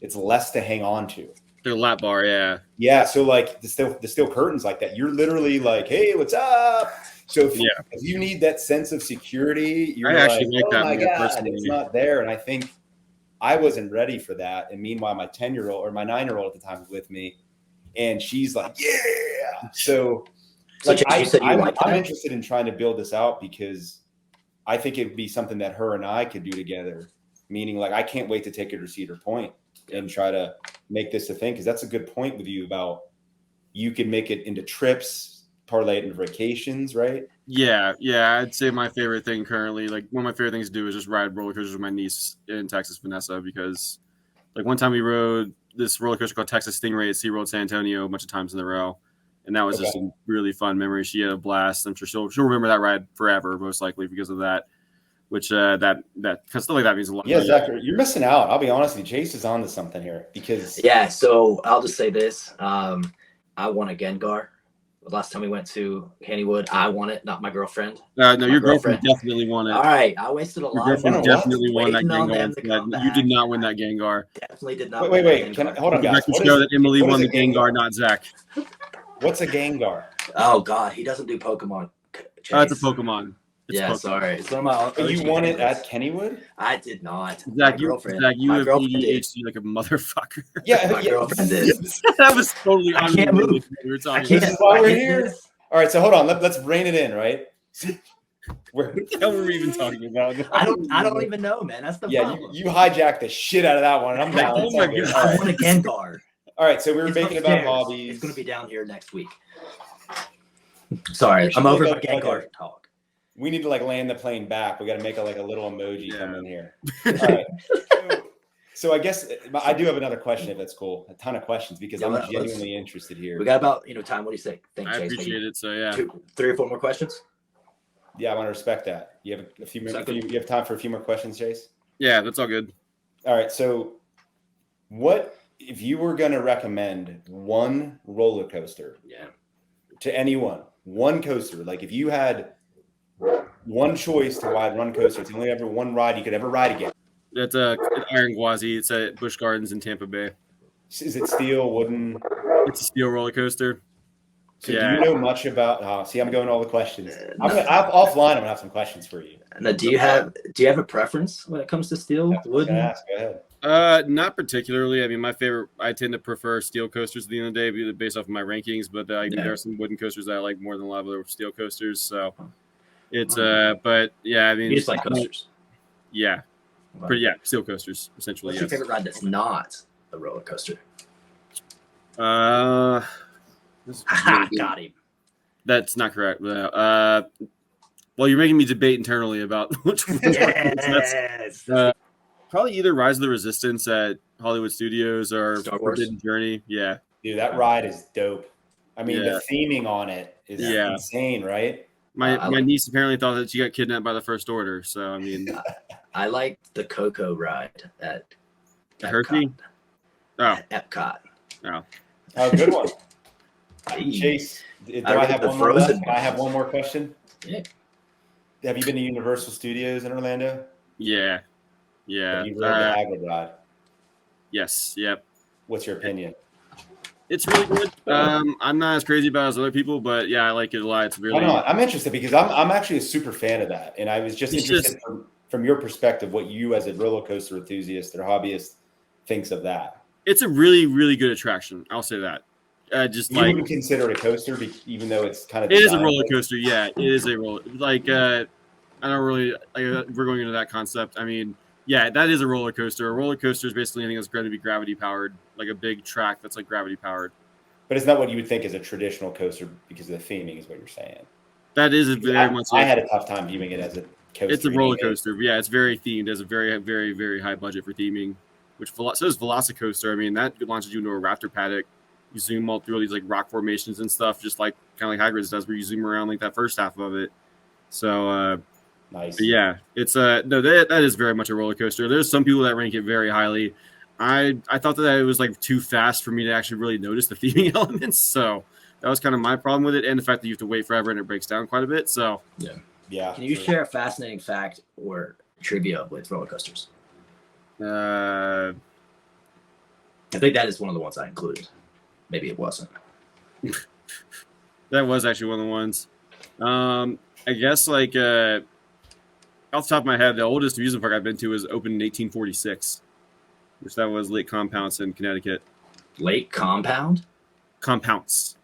it's less to hang on to. Their lap bar, yeah. Yeah, so like the steel curtains like that, you're literally like, hey, what's up? So if you need that sense of security, you're like, oh my God, it's not there. And I think I wasn't ready for that. And meanwhile, my 10-year-old or my 9-year-old at the time was with me, and she's like, yeah. So like I'm interested in trying to build this out because I think it would be something that her and I could do together. Meaning, like, I can't wait to take her to Cedar Point and try to make this a thing, because that's a good point with you about you can make it into trips, parlay it into vacations, right? Yeah. I'd say my favorite thing currently, like one of my favorite things to do is just ride roller coasters with my niece in Texas, Vanessa, because like one time we rode this roller coaster called Texas Stingray at SeaWorld San Antonio a bunch of times in a row. And that was just a really fun memory. She had a blast. I'm sure she'll remember that ride forever, most likely because of that. Which that because stuff like that means a lot. Yeah, Zach, you're missing out. I'll be honest with you. Chase is on to something here because So I'll just say this: I won a Gengar. The last time we went to Kennywood, I won it, not my girlfriend. No, your girlfriend definitely won it. All right, I wasted a lot. Your girlfriend definitely won that Gengar. You did not win that Gengar. Definitely did not. Wait. Hold on, guys. Show that Emily won the Gengar, not Zach. What's a Gengar? Oh God, he doesn't do Pokemon. It's a Pokemon. Sorry. You won it at Kennywood? I did not. Zach, you have ADHD like a motherfucker. Yeah, my girlfriend did. That was totally I can't move. This is why we're here. All right, so hold on. Let's rein it in, right? What the hell were we even talking about? I don't even know, man. That's the problem. You hijacked the shit out of that one. I'm down. Oh my God. I won a Gengar. All right, so we were thinking about hobbies. It's going to be down here next week. Sorry, I'm over my Gengar talk. We need to like land the plane back. We got to make a little emoji come in here. All right. So I guess I do have another question, if that's cool. A ton of questions because I'm genuinely interested here. We got about time. What do you say? I appreciate it. So yeah, 3 or 4 more questions. Yeah, I want to respect that. You have a few minutes. You have time for a few more questions, Chase? Yeah, that's all good. All right. So, what if you were going to recommend one roller coaster? Yeah. To anyone, one coaster. Like if you had one choice to ride one coaster, it's only ever one ride you could ever ride again. That's Iron Gwazi. It's at Busch Gardens in Tampa Bay. Is it steel, wooden? It's a steel roller coaster. So do you know much about? See, I'm going all the questions. Offline. I'm gonna have some questions for you. Now, do you have a preference when it comes to steel, wooden? Go ahead. Not particularly. I mean, I tend to prefer steel coasters at the end of the day, based off of my rankings. But there are some wooden coasters that I like more than a lot of other steel coasters. So it's but yeah, I mean, you just like coasters. Yeah, steel coasters essentially. What's your favorite ride that's not a roller coaster? Got him. That's not correct. Well, you're making me debate internally about which one. Yes. Probably either Rise of the Resistance at Hollywood Studios or Forbidden Journey. Yeah. Dude, that ride is dope. I mean, the theming on it is insane, right? My niece apparently thought that she got kidnapped by the First Order. So, I mean. I liked the Coco ride at Hershey? Oh. Epcot. Oh, good one. Chase, I have one more question? Yeah. Have you been to Universal Studios in Orlando? Yeah. Have you rode the Agile ride? Yes. Yep. What's your opinion? It's really good. I'm not as crazy about it as other people, but yeah, I like it a lot. It's really. I'm interested because I'm actually a super fan of that, and I was just interested from your perspective what you as a roller coaster enthusiast or hobbyist thinks of that. It's a really, really good attraction. I'll say that. You wouldn't consider it a coaster, even though it's kind of. It is a roller coaster. Yeah, it is a roller. I don't really. We're going into that concept. I mean, yeah, that is a roller coaster. A roller coaster is basically anything that's going to be gravity powered, like a big track that's like gravity powered. But it's not what you would think is a traditional coaster because of the theming, is what you're saying. That is very much. I had a tough time viewing it as a coaster. It's a roller coaster. Yeah, it's very themed. Has a very, very, very high budget for theming. Which so is Velocicoaster. I mean, that launches you into a raptor paddock. You zoom all through all these like rock formations and stuff, just like kind of like Hagrid's does, where you zoom around like that first half of it. So nice. Yeah, it's that is very much a roller coaster. There's some people that rank it very highly. I thought that it was like too fast for me to actually really notice the theming elements. So that was kind of my problem with it, and the fact that you have to wait forever and it breaks down quite a bit. So Yeah. Can you share a fascinating fact or trivia with roller coasters? uh, I think that is one of the ones I included. Maybe it wasn't. that was actually one of the ones. I guess like off the top of my head, the oldest amusement park I've been to was opened in 1846, which that was Lake Compounce in Connecticut. Lake Compounce, Compounce.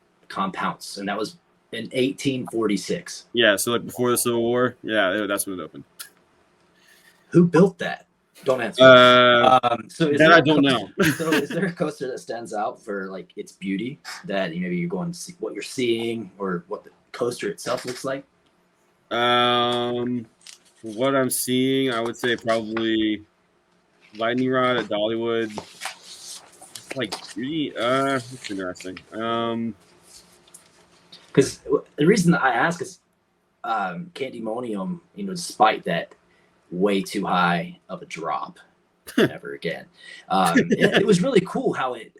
and that was in 1846. Yeah, so like before the Civil War. Yeah, that's when it opened. Who built that? Don't answer. So is that there I a don't coaster- know. So is there a coaster that stands out for like its beauty that maybe you're going to see what you're seeing or what the coaster itself looks like? What I'm seeing, I would say probably Lightning Rod at Dollywood. Like beauty, that's interesting. Because the reason I ask is Candymonium, despite that way too high of a drop, never again. It was really cool how it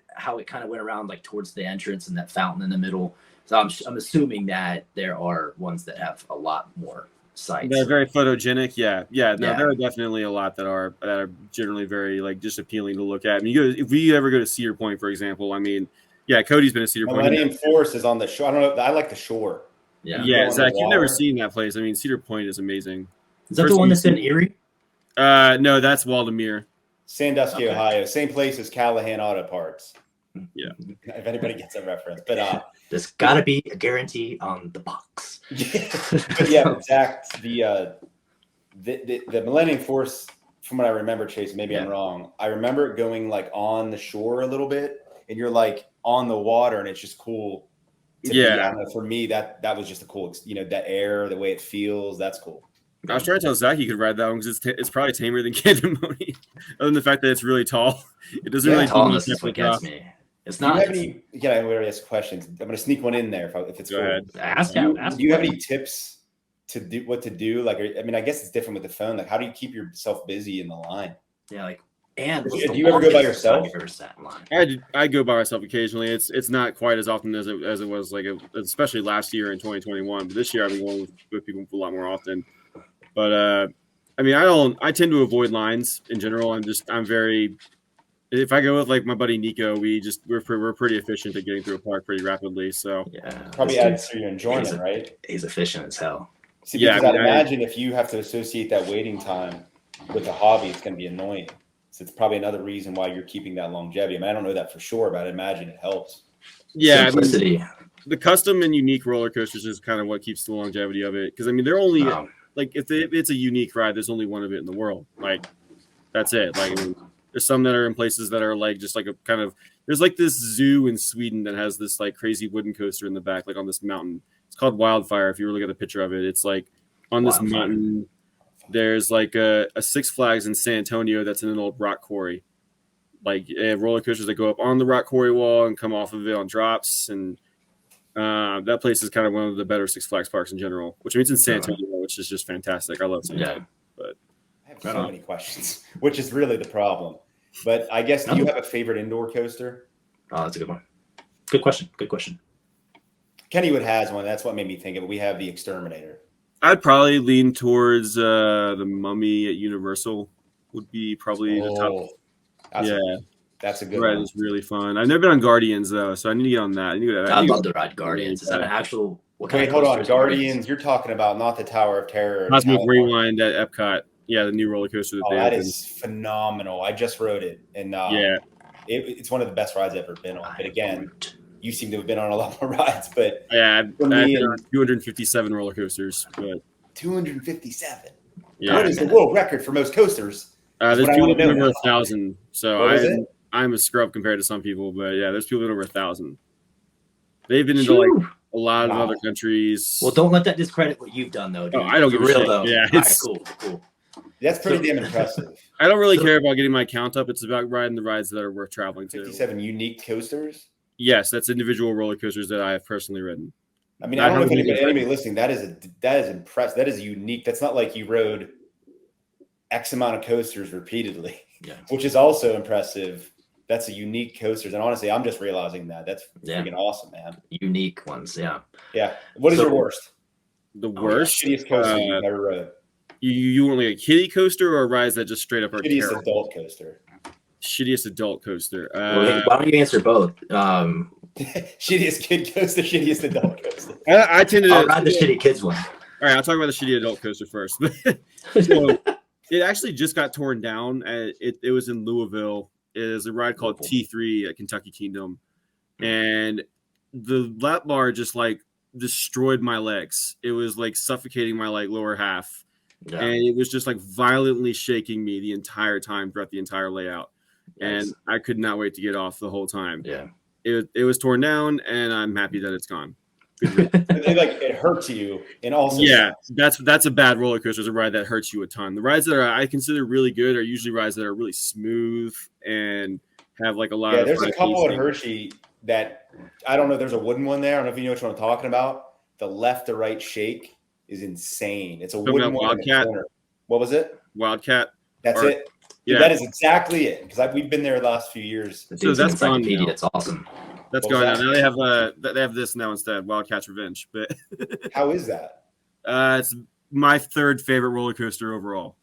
kind of went around like towards the entrance and that fountain in the middle. So I'm assuming that there are ones that have a lot more sights. They're very photogenic. Yeah. There are definitely a lot that are generally very like just appealing to look at. I mean, if we ever go to Cedar Point, for example, I mean, yeah, Cody's been to Cedar Point. Millennium Force is on the shore. I don't know. I like the shore. Yeah, Zach, you've never seen that place. I mean, Cedar Point is amazing. Is that the one that's in Erie? No, that's Waldemere. Sandusky, Ohio. Same place as Callahan Auto Parts. Yeah. If anybody gets that reference. But there's got to be a guarantee on the box. But yeah, Zach, the Millennium Force, from what I remember, Chase, maybe I'm wrong. I remember it going like on the shore a little bit, and you're like on the water, and it's just cool. For me, that was just a cool, that air, the way it feels, that's cool. I was trying to tell Zach he could ride that one because it's probably tamer than Candymonium, other than the fact that it's really tall. It doesn't really tallness is what gets me. It's not. Do you have any? Yeah, I'm going to ask questions. I'm going to sneak one in there if it's Go ahead. Ask. Do you have any tips to do what to do? Like, I mean, I guess it's different with the phone. Like, how do you keep yourself busy in the line? Yeah, like. And do you ever go by yourself? I go by myself occasionally. It's not quite as often as it was like especially last year in 2021. But this year I've been going with people a lot more often. But I mean, I tend to avoid lines in general. I'm very. If I go with like my buddy Nico, we're pretty efficient at getting through a park pretty rapidly. So probably adds to your enjoyment, right? He's efficient as hell. See, because I'd imagine if you have to associate that waiting time with a hobby, it's going to be annoying. So it's probably another reason why you're keeping that longevity. I mean, I don't know that for sure, but I imagine it helps. Yeah, simplicity. I mean, the custom and unique roller coasters is kind of what keeps the longevity of it. Because I mean, they're only like if it's a unique ride, there's only one of it in the world. Like that's it. Like I mean, there's some that are in places that are like just like a kind of there's like this zoo in Sweden that has this like crazy wooden coaster in the back, like on this mountain. It's called Wildfire. If you were looking at a picture of it, it's like on this mountain. There's like a Six Flags in San Antonio that's in an old rock quarry. Like roller coasters that go up on the rock quarry wall and come off of it on drops. And that place is kind of one of the better Six Flags parks in general, which means in San Antonio, which is just fantastic. I love San Antonio. But I have so many questions, which is really the problem. But I guess, do you have a favorite indoor coaster? Oh, that's a good one. Good question. Kennywood has one. That's what made me think of it. We have the Exterminator. I'd probably lean towards the Mummy at Universal would be probably the top. That's a good ride. one. It's really fun. I've never been on Guardians though, so I need to get on that. I'd love to ride Guardians. Is that an actual? Wait, hold on. Guardians. You're talking about not the Tower of Terror. Cosmic Rewind at Epcot. Yeah, the new roller coaster that is phenomenal. I just rode it, and it's one of the best rides I've ever been on. But again, you seem to have been on a lot more rides, but I've been on 257 roller coasters. But 257. Yeah, what is the world record for most coasters? There's people that over 1,000. So I'm a scrub compared to some people, but yeah, there's people that over 1,000. They've been into like a lot of other countries. Well, don't let that discredit what you've done, though. Dude. Oh, I don't give a shit. Though. Yeah, it's cool. That's pretty damn impressive. I don't really care about getting my count up. It's about riding the rides that are worth traveling to. 57 unique coasters. Yes, that's individual roller coasters that I have personally ridden. I mean, I don't know if anybody listening, that is impressive. That is unique. That's not like you rode X amount of coasters repeatedly. Yeah. which is also impressive. That's a unique coasters, and honestly, I'm just realizing that's freaking awesome, man. Unique ones, yeah. Yeah. What is your worst? The worst, shittiest coaster you've ever rode? You want like a kiddie coaster or a ride that just straight up are Shittiest terrible? adult coaster. Shittiest adult coaster. Why don't you answer both? Shittiest kid coaster, shittiest adult coaster. I tend to. I'll ride the shitty kids one. All right, I'll talk about the shitty adult coaster first. So it actually just got torn down. It was in Louisville. It is a ride called T3 at Kentucky Kingdom, and the lap bar just like destroyed my legs. It was like suffocating my like lower half, and it was just like violently shaking me the entire time throughout the entire layout. Yes. And I could not wait to get off the whole time. Yeah, it was torn down, and I'm happy that it's gone. It hurts you, and also that's a bad roller coaster. It's a ride that hurts you a ton. The rides that I consider really good are usually rides that are really smooth and have like a lot of. There's a couple at Hershey that I don't know. There's a wooden one there. I don't know if you know which one I'm talking about. The left to right shake is insane. It's a wooden one. Wildcat. What was it? Wildcat. That's it. Yeah, that is exactly it. Because we've been there the last few years. So that's gone now. It's awesome. That's going on. Now they have this now instead, Wildcat's Revenge. But how is that? It's my third favorite roller coaster overall.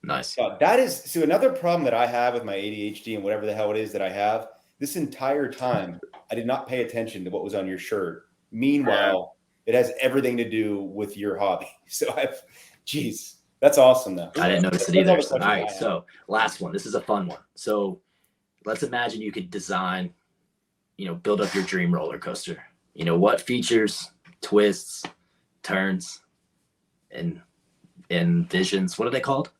Nice. That is so another problem that I have with my ADHD and whatever the hell it is that I have. This entire time, I did not pay attention to what was on your shirt. Meanwhile, it has everything to do with your hobby. So geez, that's awesome though. I didn't notice it either. All right, so last one. This is a fun one. So let's imagine you could design, build up your dream roller coaster. What features, twists, turns, and visions. What are they called?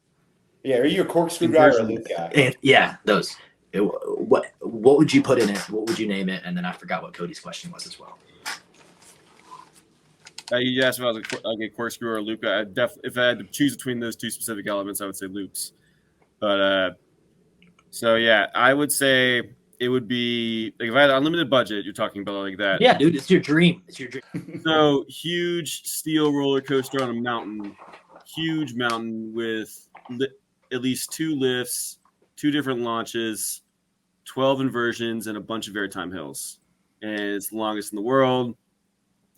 Yeah, are you a corkscrew guy or a loop guy? Yeah, those. What would you put in it? What would you name it? And then I forgot what Cody's question was as well. You asked about a corkscrew or a loop. If I had to choose between those two specific elements, I would say loops. But so yeah, I would say it would be like if I had an unlimited budget. You're talking about like that. Yeah, dude, it's your dream. It's your dream. So huge steel roller coaster on a mountain, huge mountain with at least 2 lifts, 2 different launches, 12 inversions, and a bunch of airtime hills. And it's the longest in the world.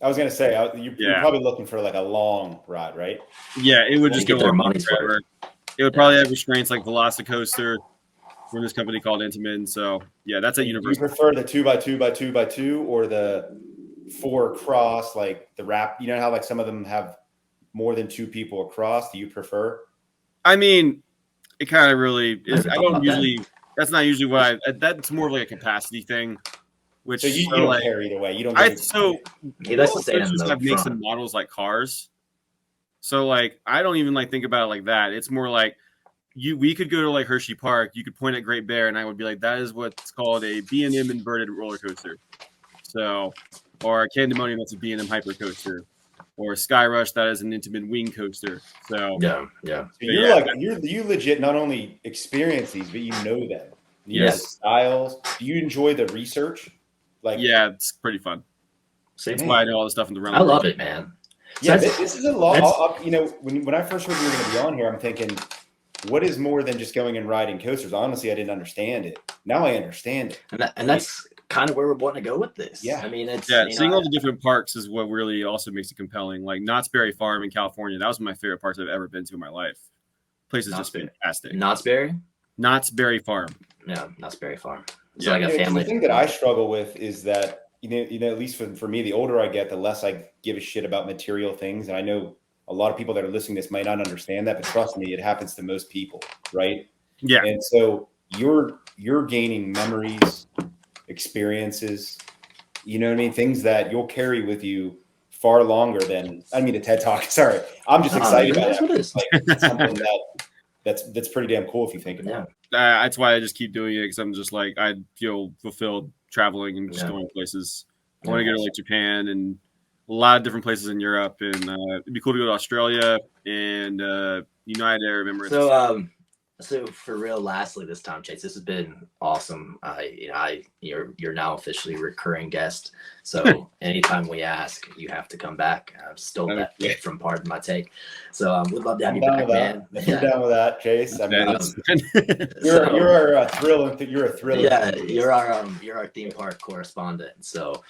I was going to say, you're probably looking for like a long ride, right? Yeah, it would just go on forever. It would probably have restraints like Velocicoaster from this company called Intamin. So, yeah, that's at Universal. You prefer the 2x2x2x2 or the 4 across, like the wrap? You know how like some of them have more than 2 people across? Do you prefer? I mean, it kind of really is. I don't usually – that's not usually what that's more of like a capacity thing. Which so you don't care either way. You don't. He likes to say have makes and models like cars. So like I don't even like think about it like that. It's more like we could go to like Hershey Park. You could point at Great Bear, and I would be like, that is what's called a B&M inverted roller coaster. So, or a Candemonium, that's a B&M hyper coaster, or Sky Rush, that is an Intamin wing coaster. So yeah. So you legit not only experience these, but you know them. You know the styles. Do you enjoy the research? Yeah, it's pretty fun. That's why I know all the stuff in the realm. I love it, man. Yeah, this is a lot. When I first heard you were going to be on here, I'm thinking, what is more than just going and riding coasters? Honestly, I didn't understand it. Now I understand it. And that's kind of where we're wanting to go with this. Yeah. I mean, it's seeing all the different parks is what really also makes it compelling. Like Knott's Berry Farm in California, that was one of my favorite parks I've ever been to in my life. Place is just fantastic. Knott's Berry? Knott's Berry Farm. Yeah, Knott's Berry Farm. It's like a family. The thing that I struggle with is that, at least for me, the older I get, the less I give a shit about material things. And I know a lot of people that are listening to this might not understand that, but trust me, it happens to most people, right? Yeah. And so you're gaining memories, experiences, you know what I mean? Things that you'll carry with you far longer than, I mean, a TED Talk. Sorry. I'm just excited about it. It's like something that's pretty damn cool if you think about it. That's why I just keep doing it, because I'm just like, I feel fulfilled traveling and just going places. I want to go to like Japan and a lot of different places in Europe, and it'd be cool to go to Australia and United Arab Emirates. So So for real, lastly, this time, Chase, this has been awesome. You're now officially a recurring guest. So anytime we ask, you have to come back. I've stole that bit from Pardon My Take. So we'd love to have you back, man. If you're down with that, Chase. I mean, you're a thrill. You're a thriller. Yeah, you're our theme park correspondent. So,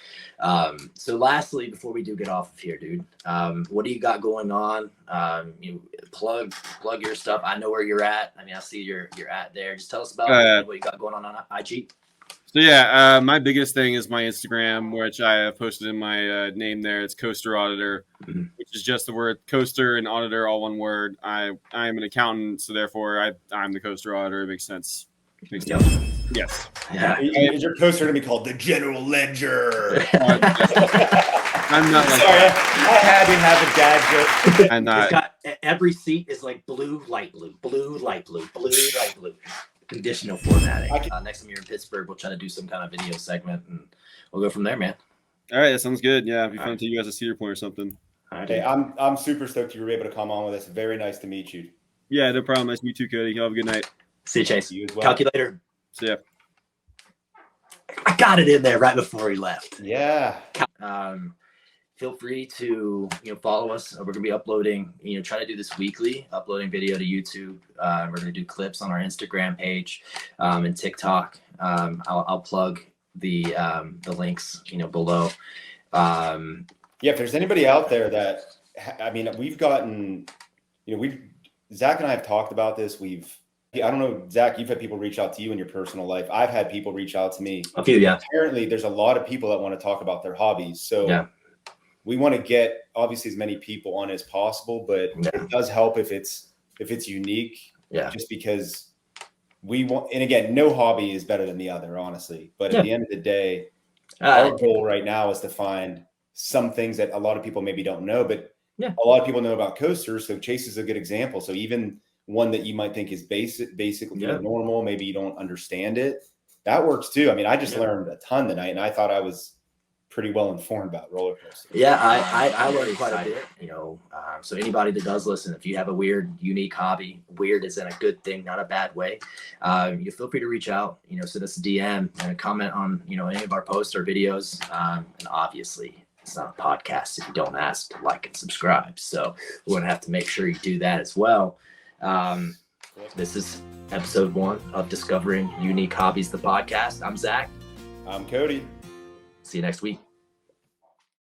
so lastly, before we do get off of here, dude, what do you got going on? You plug your stuff. I know where you're at. I mean, I see you're at there. Just tell us about what you got going on IG. So yeah, my biggest thing is my Instagram, which I have posted in my name there. It's Coaster Auditor, which is just the word coaster and auditor, all one word. I am an accountant, so therefore I'm the Coaster Auditor. It makes sense. Yes. Yeah. Is your coaster going to be called the General Ledger? I'm not like sorry, I had to have a dad joke. I'm not. Every seat is like blue, light blue, blue, light blue, blue, light blue. Conditional formatting. Next time you're in Pittsburgh, we'll try to do some kind of video segment, and we'll go from there, man. All right, that sounds good. Yeah, it'd be fun to take you guys to Cedar Point or something. Okay, I'm super stoked you were able to come on with us. Very nice to meet you. Yeah, no problem. Nice to meet you, Cody. You have a good night. See you, Chase. You as well. Calculator. See ya. I got it in there right before he left. Yeah. Feel free to follow us. We're gonna be uploading. Try to do this weekly, uploading video to YouTube. We're gonna do clips on our Instagram page and TikTok. I'll plug the links below. Yeah, if there's anybody out there that we've gotten, Zach and I have talked about this. I don't know, Zach, you've had people reach out to you in your personal life. I've had people reach out to me. A few, yeah. Apparently, there's a lot of people that want to talk about their hobbies. So we want to get obviously as many people on as possible, but it does help if it's unique. Yeah. Just because we want, and again, no hobby is better than the other, honestly. But at the end of the day, our goal right now is to find some things that a lot of people maybe don't know, but a lot of people know about coasters. So Chase is a good example. So even one that you might think is basically normal, maybe you don't understand it, that works too. I mean, I just learned a ton tonight, and I thought I was pretty well informed about roller coasters. Yeah, I learned quite a bit. So anybody that does listen, if you have a weird, unique hobby, weird is in a good thing, not a bad way. You feel free to reach out. Send us a DM and comment on any of our posts or videos. And obviously, it's not a podcast if you don't ask to like and subscribe. So we're gonna have to make sure you do that as well. This is episode 1 of Discovering Unique Hobbies, the podcast. I'm Zach. I'm Cody. See you next week.